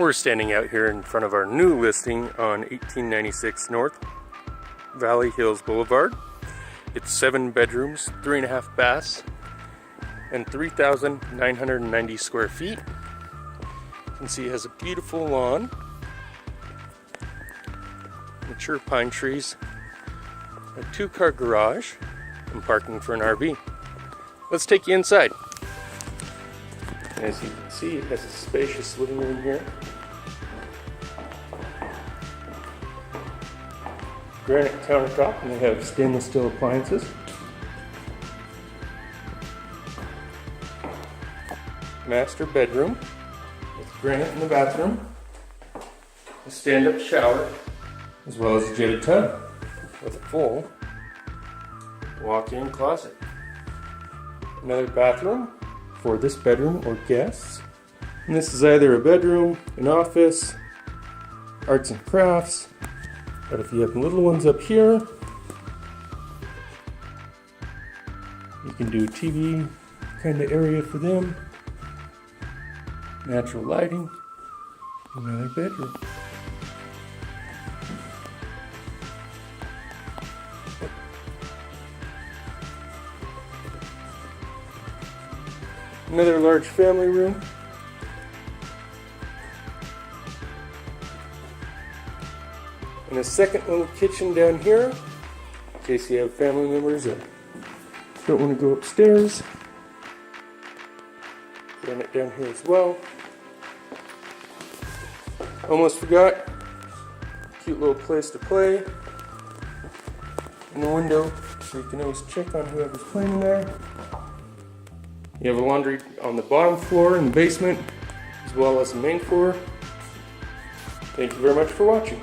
We're standing out here in front of our new listing on 1896 North Valley Hills Boulevard. It's 7 bedrooms, 3.5 baths, and 3,990 square feet. You can see it has a beautiful lawn, mature pine trees, a 2-car garage, and parking for an RV. Let's take you inside. As you can see, it has a spacious living room here. Granite countertop, and they have stainless steel appliances. Master bedroom with granite in the bathroom. A stand-up shower, as well as a jetted tub with a full walk-in closet. Another bathroom for this bedroom or guests. And this is either a bedroom, an office, arts and crafts. But if you have little ones up here, you can do TV kind of area for them. Natural lighting. Another bedroom. Another large family room. And a second little kitchen down here, in case you have family members that don't want to go upstairs. Granite down here as well. Almost forgot, cute little place to play. And a window, so you can always check on whoever's playing in there. You have a laundry on the bottom floor in the basement, as well as the main floor. Thank you very much for watching.